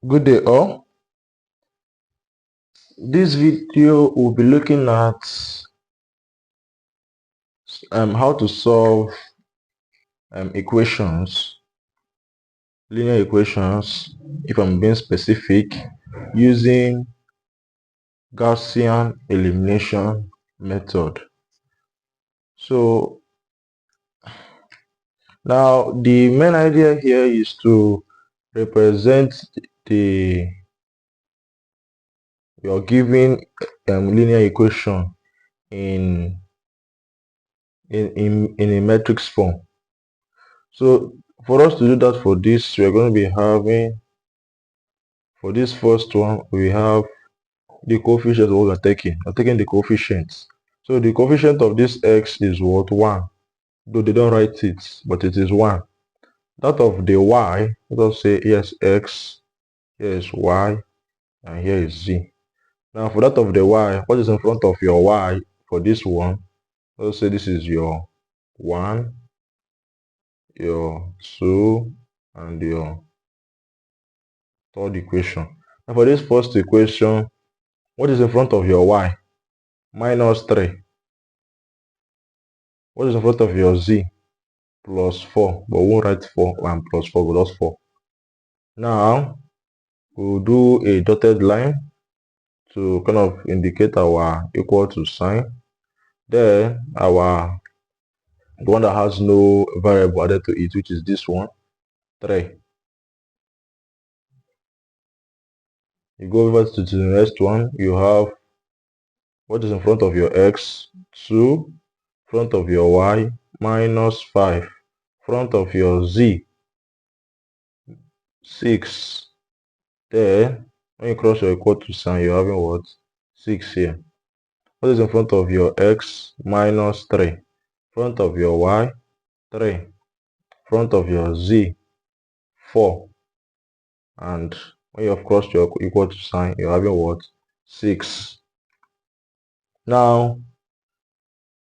Good day all. This video will be looking at how to solve equations, linear equations, if I'm being specific, using Gaussian elimination method. So now the main idea here is to represent your given linear equation in a matrix form. So for us to do that, for this, we're going to be having, for this first one, we have the coefficient of what we're taking. We're taking the coefficients. So the coefficient of this x is what? 1. Though they don't write it, but it is 1. That of the y, let us say here's x, here is y, and here is z. Now for that of the y, what is in front of your y for this one? Let's say this is your 1, your 2, and your third equation. And for this first equation, what is in front of your y? Minus 3. What is in front of your z? Plus 4. But we won't write 4 and plus 4, but just 4. Now, we'll do a dotted line to kind of indicate our equal to sign. Then, the one that has no variable added to it, which is this one, 3. You go over to the next one, you have what is in front of your x? 2. Front of your y, minus 5. Front of your z, 6. Then when you cross your equal to sign, you're having what? 6 here. What is in front of your x? Minus 3. Front of your y, 3. Front of your z, 4. And when you have crossed your equal to sign, you're having what? 6. Now,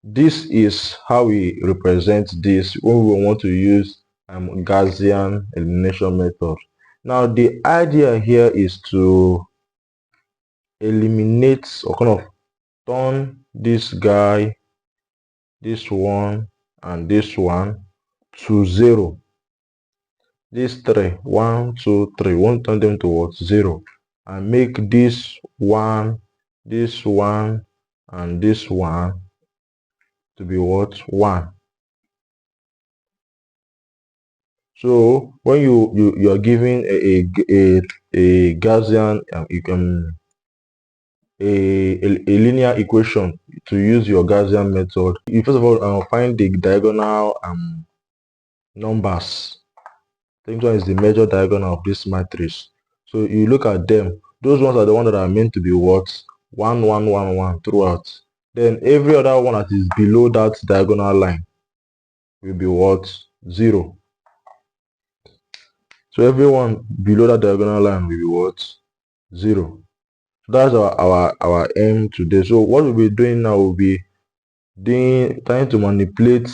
this is how we represent this when we want to use Gaussian elimination method. Now, the idea here is to eliminate or kind of turn this guy, this one, and this one to 0. These 3, 1, 2, 3, we want to turn them towards 0 and make this one, and this one to be what? 1. So when you are giving a Gaussian a linear equation to use your Gaussian method, you first of all find the diagonal numbers. The one is the major diagonal of this matrix. So you look at them. Those ones are the ones that are meant to be what? 1, 1, 1, 1 throughout. Then every other one that is below that diagonal line will be what? 0. So everyone below that diagonal line will be what? 0. So that's our aim today. So what we'll be doing now will be trying to manipulate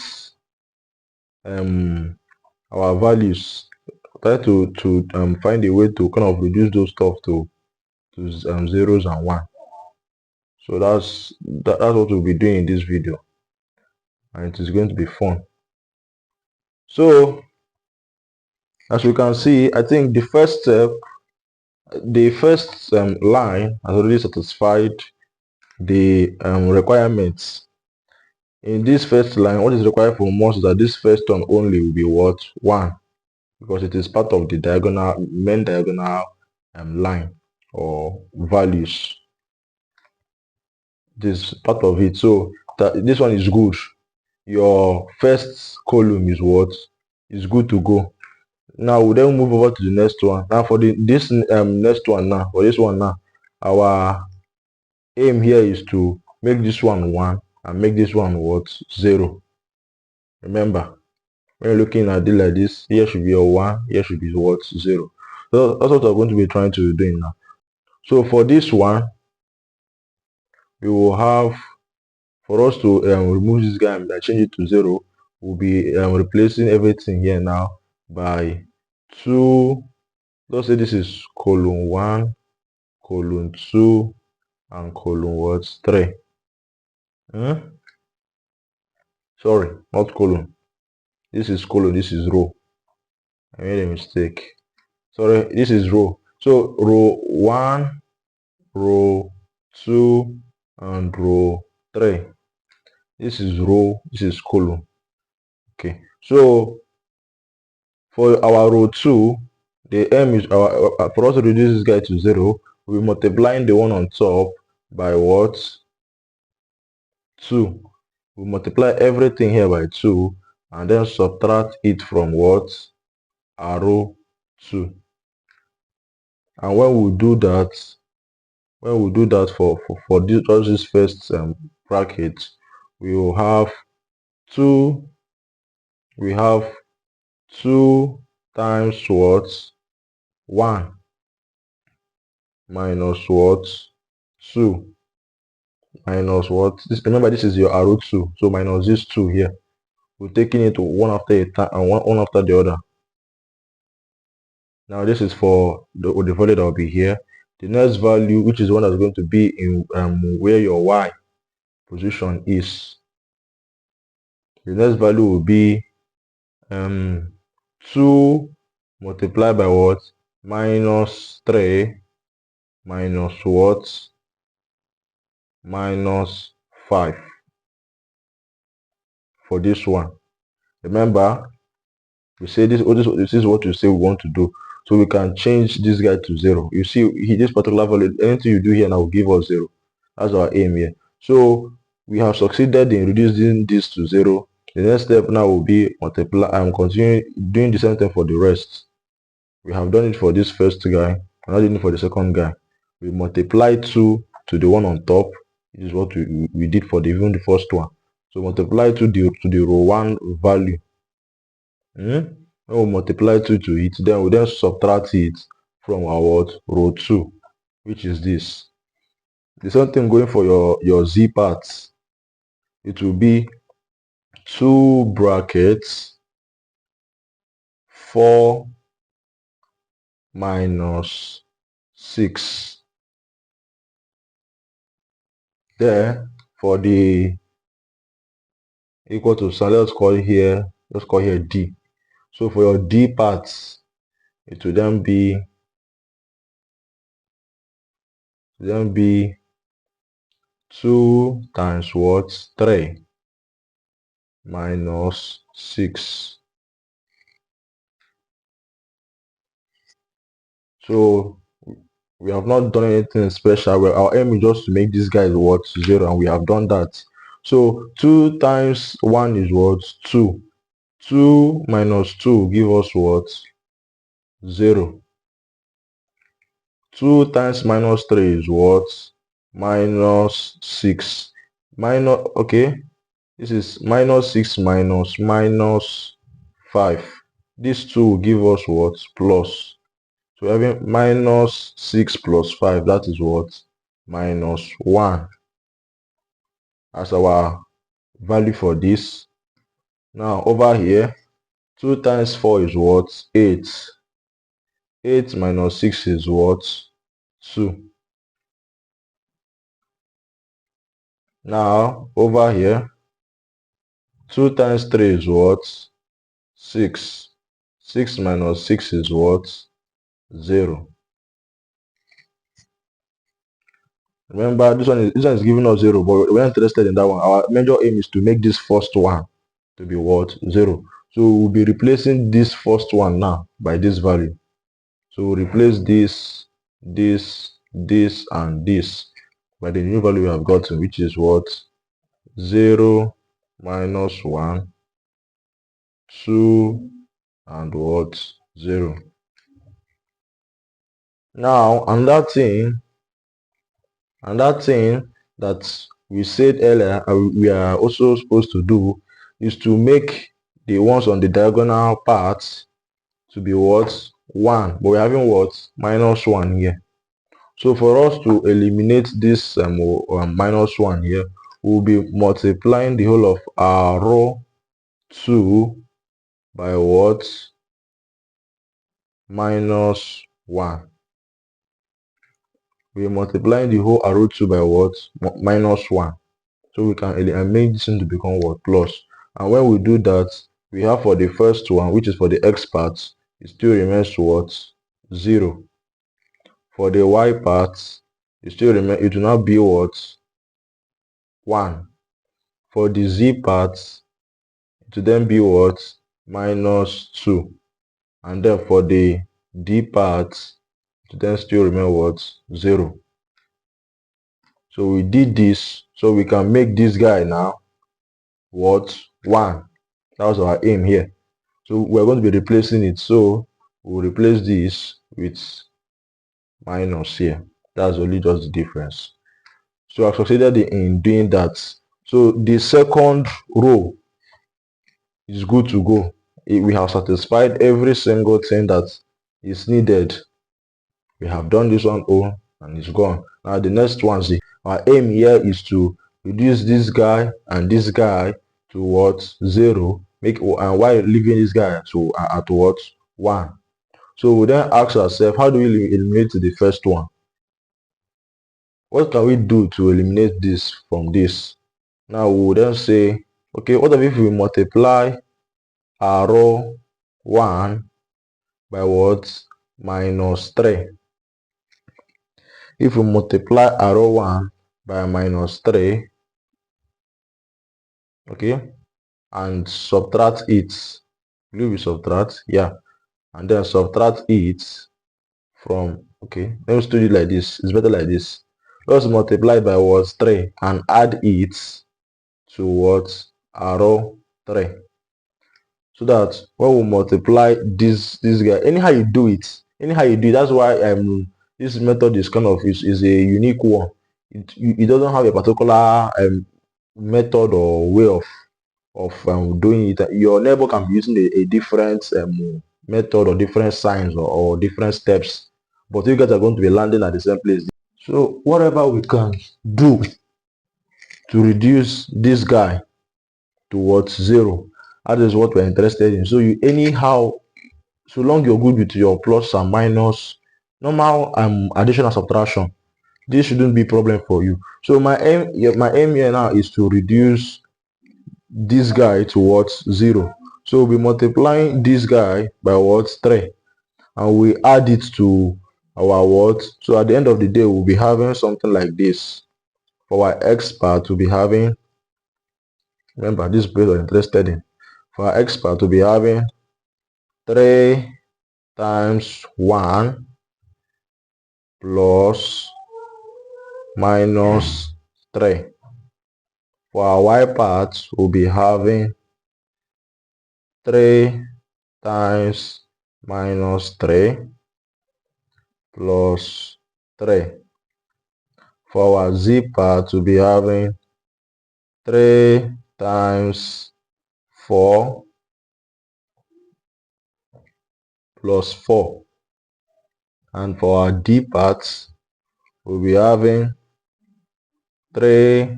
our values. Try to find a way to kind of reduce those stuff to zeros and 1. So that's what we'll be doing in this video, and it is going to be fun. So as we can see, I think the first step, the first line has already satisfied the requirements. In this first line, what is required from us is that this first one only will be what? 1, because it is part of the main diagonal line or values. This part of it. So this one is good. Your first column is what? Is good to go. Now we'll then move over to the next one. Now for this next one now, for this one now, our aim here is to make this one 1 and make this one what? 0. Remember, when you're looking at it like this, here should be a 1, here should be what? 0. So that's what we're going to be trying to do now. So for this one, we will have, for us to remove this guy and change it to 0, we'll be replacing everything here now by 2 let's say this is column 1, column 2, and column what? 3. Sorry, not column. This is column, this is row. I made a mistake. Sorry, this is row. So row 1, row 2, and row 3. This is row, this is column. Okay, so for our row 2, the aim is for us to reduce this guy to 0, we're multiplying the one on top by what? 2. We multiply everything here by 2 and then subtract it from what? Our row 2. And when we do that, for this, just this first bracket, we will have 2, we have 2 times what? 1 minus what? 2 minus what? This, remember, this is your arrow 2, so minus this 2 here. We're taking it one after a time and one after the other. Now this is for the value that will be here. The next value, which is one that's going to be in where your y position is. The next value will be 2 multiplied by what? Minus 3 minus what? Minus 5 for this one. Remember, we say this is what you say we want to do. So we can change this guy to 0. You see, this particular value, anything you do here now will give us 0. That's our aim here. So we have succeeded in reducing this to 0. The next step now will be multiply. I'm continuing doing the same thing for the rest. We have done it for this first guy. I'm not doing it for the second guy. We multiply 2 to the one on top. This is what we did for even the first one. So multiply to the row 1 value. When we multiply 2 to it, then we then subtract it from our row 2, which is this. The same thing going for your z parts. It will be 2 brackets 4 minus 6. There for the equal to sign, let's call here d. So for your d parts, it will then be 2 times what? 3 minus 6. So we have not done anything special. Well, our aim is just to make this guy what? 0, and we have done that. So 2 times 1 is what? 2. 2 minus 2 give us what? 0. 2 times minus 3 is what? Minus 6. Okay, this is minus 6 minus 5. These 2 will give us what? Plus. So having minus 6 plus 5, that is what? Minus 1 as our value for this. Now over here, 2 times 4 is what? 8. 8 minus 6 is what? 2. Now over here, 2 times 3 is what? 6. 6 minus 6 is what? 0. Remember, this one is giving us 0, but we're not interested in that one. Our major aim is to make this first one to be what? 0. So we'll be replacing this first one now by this value. So we'll replace this, and this by the new value we have gotten, which is what? 0 minus 1, 2, and what? 0. Now, another thing that we said earlier we are also supposed to do is to make the ones on the diagonal parts to be what? 1, but we're having what? Minus 1 here. So for us to eliminate this minus 1 here, we'll be multiplying the whole of our row 2 by what? Minus 1. We multiply the whole arrow 2 by what? Minus 1. So we can make this into become what? Plus. And when we do that, we have for the first one, which is for the x part, it still remains what? 0. For the y part, it will not be what? 1. For the z part, it will then be what? Minus 2. And then for the d part, it will then still remain what? 0. So we did this, so we can make this guy now what? 1. That was our aim here. So we're going to be replacing it. So we'll replace this with minus here. That's only just the difference. So I succeeded in doing that. So the second row is good to go. We have satisfied every single thing that is needed. We have done this one all and it's gone. Now the next one, see, our aim here is to reduce this guy and this guy to what? 0. And while leaving this guy to at what? 1. So we then ask ourselves, how do we eliminate the first one? What can we do to eliminate this from this? Now we will then say, okay, what if we multiply arrow 1 by what? Minus 3. If we multiply arrow 1 by minus 3, okay, and subtract it, will we subtract? Yeah, and then subtract it from, okay, let's do it like this. It's better like this. Let's multiply by what? 3 and add it to what? Arrow 3. So that when we multiply this guy, anyhow you do it, that's why this method is kind of is a unique one. It doesn't have a particular method or way of doing it. Your neighbor can be using a different method or different signs or different steps, but you guys are going to be landing at the same place. So whatever we can do to reduce this guy towards 0, that is what we're interested in. So you anyhow, so long you're good with your plus and minus, normal addition and subtraction, this shouldn't be a problem for you. So my aim here now is to reduce this guy towards 0. So we'll be multiplying this guy by what? 3, and we add it to our what? So at the end of the day, we'll be having something like this. For our x part, we'll be having, remember this base we're interested in, for our x part, we'll be having 3 times 1 plus minus 3. For our y part, we'll be having 3 times minus 3 plus 3. For our z part, we'll be having 3 times 4 plus 4. And for our d part, we'll be having 3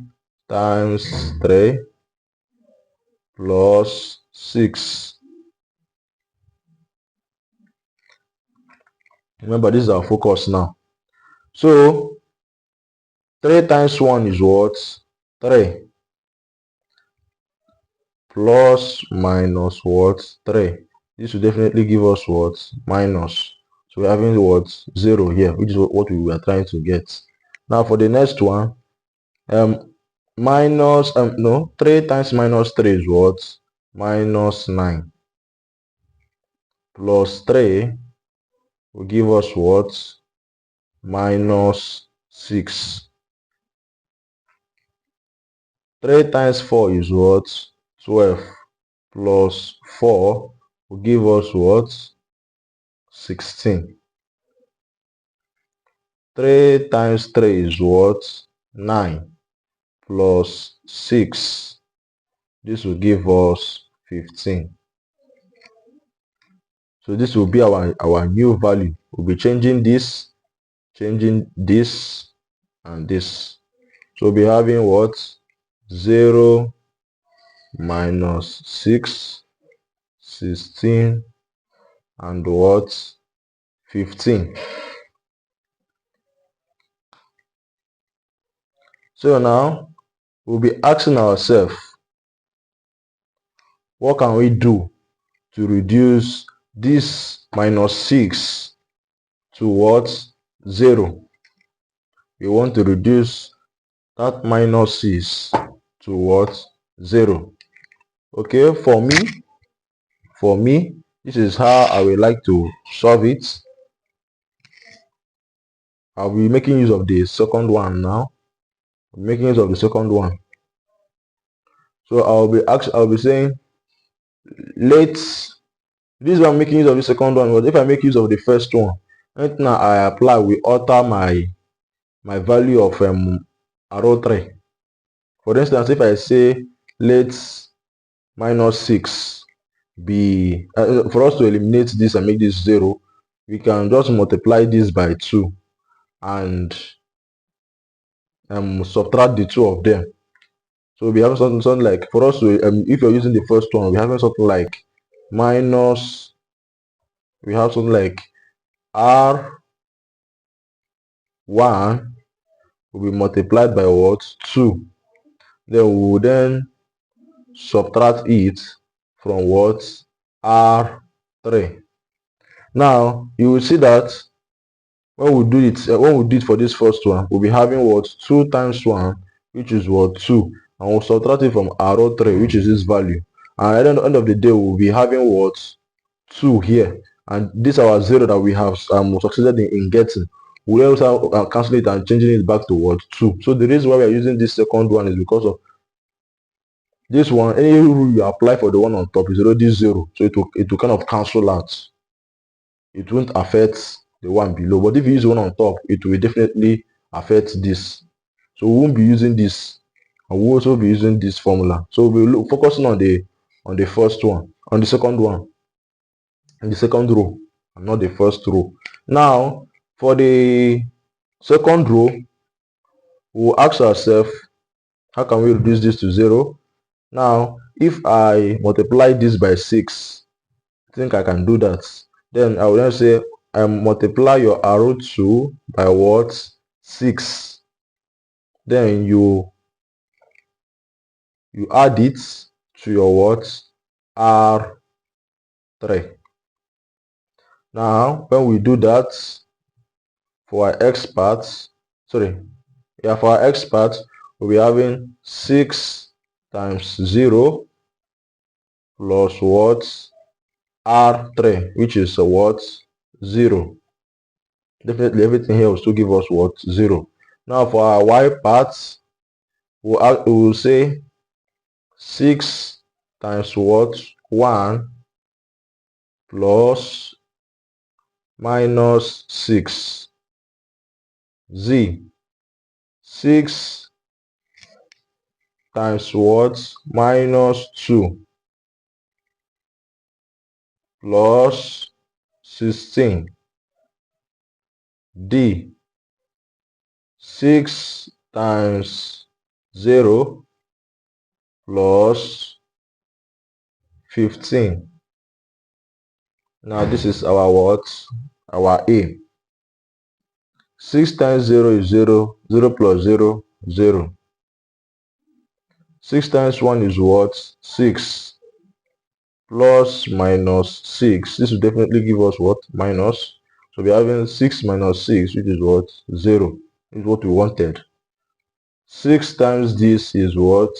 times 3 plus 6. Remember, this is our focus now. So 3 times 1 is what? 3. Plus minus what? 3. This will definitely give us what? Minus. So we're having what? 0 here, which is what we were trying to get. Now for the next one, minus, no, 3 times minus 3 is what? Minus 9. Plus 3 will give us what? Minus 6. 3 times 4 is what? 12. Plus 4 will give us what? 16. 3 times 3 is what? 9. Plus 6. This will give us 15. So this will be our new value. We'll be changing this, and this. So we'll be having what? 0 minus 6, 16, and what? 15. So now we'll be asking ourselves, what can we do to reduce this minus 6 to what? 0. We want to reduce that minus 6 to what? 0. Okay, for me, this is how I would like to solve it. I'll be making use of the second one now. Making use of the second one. So I'll be saying, let's, this one making use of the second one, but if I make use of the first one, right now I apply, we alter my value of arrow 3. For instance, if I say let's minus 6 be, for us to eliminate this and make this 0, we can just multiply this by 2 and subtract the two of them. So we have something like, for us to, if you're using the first one, we have something like minus, we have something like R1 will be multiplied by what? 2. Then we will then subtract it from what? R3. Now you will see that when we do it for this first one, we'll be having what? 2 times 1, which is what? 2, and we'll subtract it from arrow 3, which is this value, and at the end of the day we'll be having what? 2 here, and this our 0 that we have succeeded in getting. We'll also cancel it and changing it back to what? 2. So the reason why we are using this second one is because of this one. Any rule you apply for the one on top is already 0, so it will kind of cancel out. It won't affect the one below, but if you use one on top, it will definitely affect this. So we won't be using this, and we'll also be using this formula. So we'll be focusing on the first one, on the second one, in the second row, and not the first row. Now for the second row, we'll ask ourselves, how can we reduce this to 0? Now if I multiply this by 6, I think I can do that. Then I will then say, multiply your arrow 2 by what? 6. Then you add it to your what? R3. Now when we do that, for our x part, for our x part, we'll be having 6 times 0 plus what? R3, which is what? 0. Definitely everything here will still give us what? 0. Now for our y part, we'll say 6 times what? 1 plus minus 6. Z. 6 times what? Minus 2 plus 16. D. 6 times 0 plus 15. Now this is our what? Our A. 6 times 0 is 0. 0 plus 0, 0. 6 times 1 is what? 6. Plus minus 6. This will definitely give us what? Minus. So we're having 6 minus 6, which is what? 0. This is what we wanted. 6 times this is what?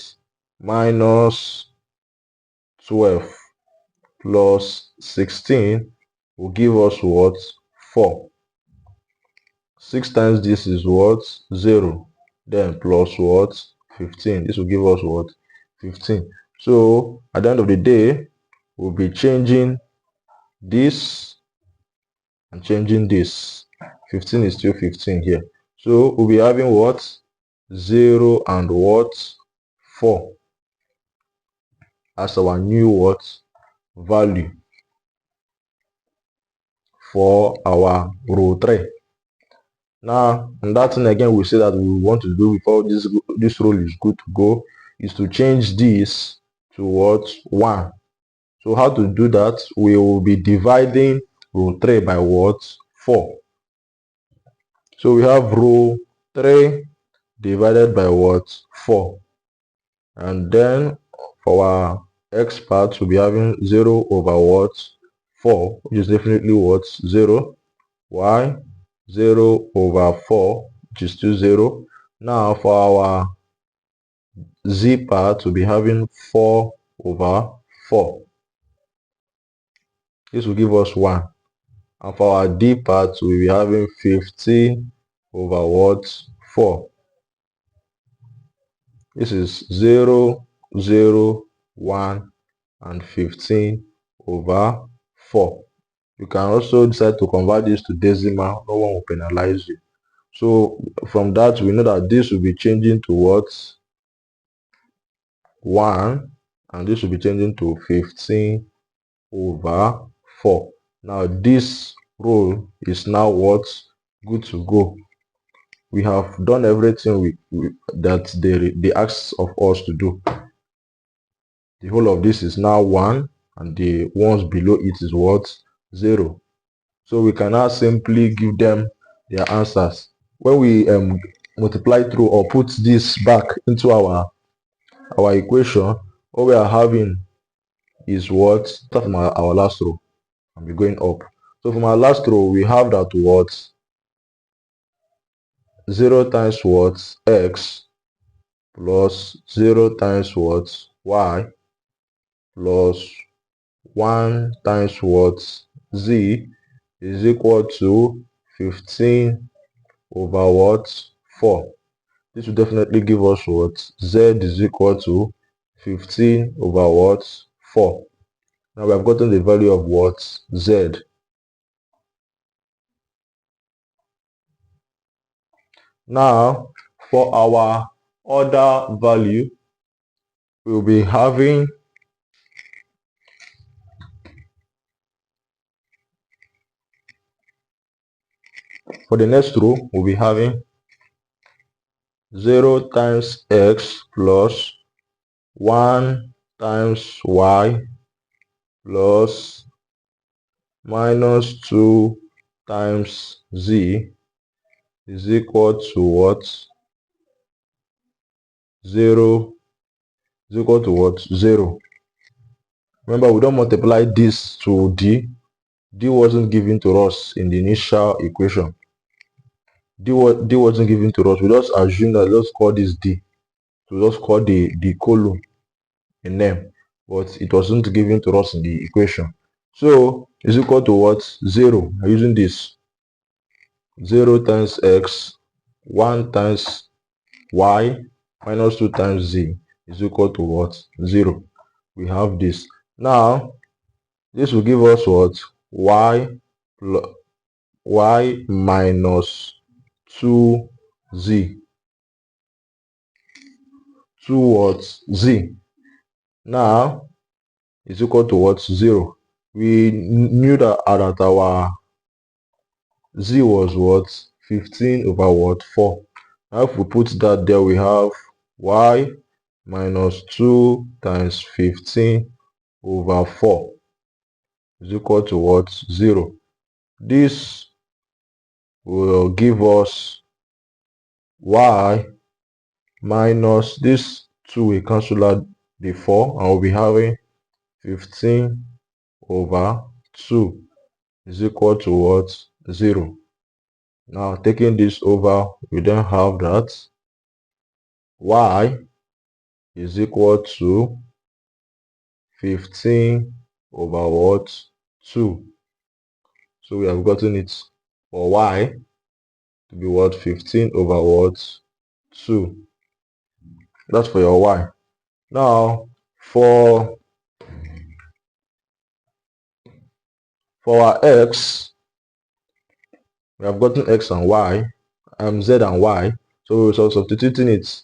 Minus 12 plus 16 will give us what? 4. 6 times this is what? 0. Then plus what? 15. This will give us what? 15. So at the end of the day, we'll be changing this and changing this. 15 is still 15 here. So we'll be having what? 0 and what? 4 as our new what? Value for our row 3. Now, and that thing again we say that we want to do before this row is good to go is to change this to what? 1. So how to do that? We will be dividing row 3 by what? 4. So we have row 3 divided by what? 4. And then for our x part, we'll be having 0 over what? 4, which is definitely what? 0. Y, 0 over 4, which is still 0. Now for our z part, we'll be having 4 over 4. This will give us 1. And for our d part, we'll be having 15 over what? 4. This is 0, 0, 1, and 15 over 4. You can also decide to convert this to decimal. No one will penalize you. So from that, we know that this will be changing to what? 1, and this will be changing to 15 over 4. Now this row is now what? Good to go. We have done everything that they asked of us to do. The whole of this is now 1, and the ones below it is what? 0. So we can now simply give them their answers. When we multiply through or put this back into our equation, what we are having is what? Start from our last row and be going up. So from our last row, we have that what? 0 times what? X plus 0 times what? Y plus 1 times what? Z is equal to 15 over what? 4. This will definitely give us what? Z is equal to 15 over what? 4. Now we have gotten the value of what? Z. Now for our other value, we'll be having for the next row, we'll be having 0 times x plus 1 times y plus minus 2 times z is equal to what? 0 is equal to what? 0. Remember, we don't multiply this to d. D wasn't given to us in the initial equation. D wasn't given to us. We just assume that, let's call this D. We just call the column a name, but it wasn't given to us in the equation. So is equal to what? 0. I'm using this. 0 times x, 1 times y, minus 2 times z is equal to what? 0. We have this. Now, this will give us what? Y minus 2z. 2 what? Z. Now, is equal to what? 0. We knew that our z was what? 15 over what? 4. Now if we put that there, we have y minus 2 times 15 over 4 is equal to what? 0. This will give us y minus this 2 will cancel out the 4, and we'll be having 15 over 2 is equal to what? 0. Now taking this over, we then have that y is equal to 15 over what? 2. So we have gotten it for y to be what? 15 over what? 2. That's for your y. Now for our x, we have gotten x and y, z and y. So we're substituting it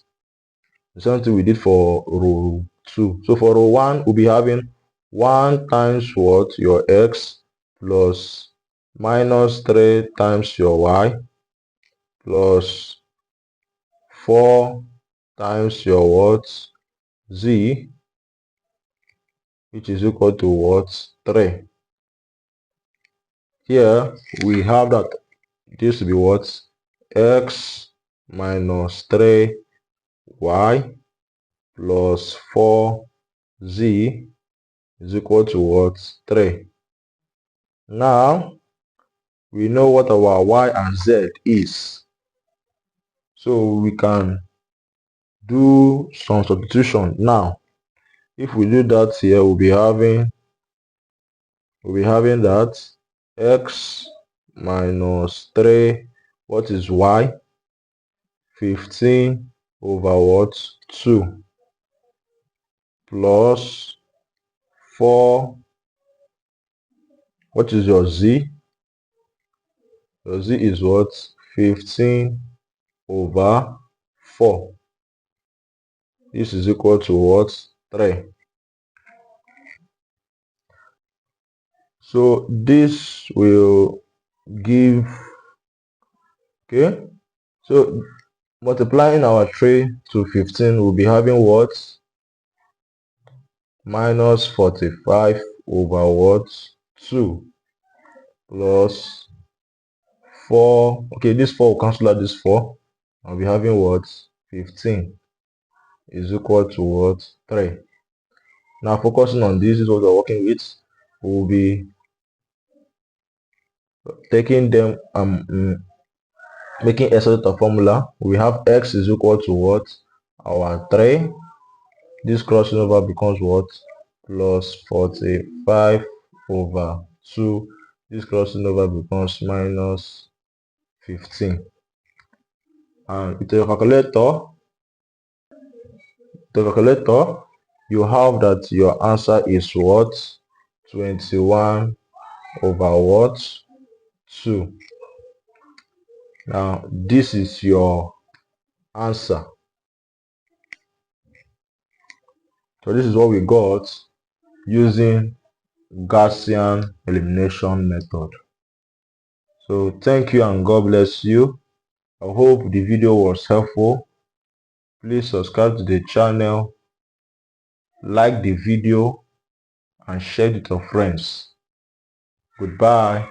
the same thing we did for row 2. So for row 1, we'll be having 1 times what? Your x plus minus 3 times your y plus 4 times your what? Z, which is equal to what? 3. here we have that this will be what? X minus 3y plus 4z is equal to what? 3. Now we know what our y and z is, so we can do some substitution. Now if we do that here, we'll be having that x minus 3, what is y? 15 over what? 2 plus 4, what is your z? Your z is what? 15 over 4. This is equal to what? 3. So this will give, okay, so multiplying our 3 to 15, we'll be having what? Minus 45 over what? 2 plus 4. Okay, this 4 will cancel out this 4. I'll be having what? 15 is equal to what? 3. Now focusing on this is what we're working with. We'll be taking them making x out of formula. We have x is equal to what? Our 3. This crossing over becomes what? Plus 45 over 2. This crossing over becomes minus 15. And with your calculator, you have that your answer is what? 21 over what? 2. Now this is your answer. So this is what we got using Gaussian elimination method. So thank you and God bless you. I hope the video was helpful. Please subscribe to the channel, like the video, and share it with your friends. Goodbye.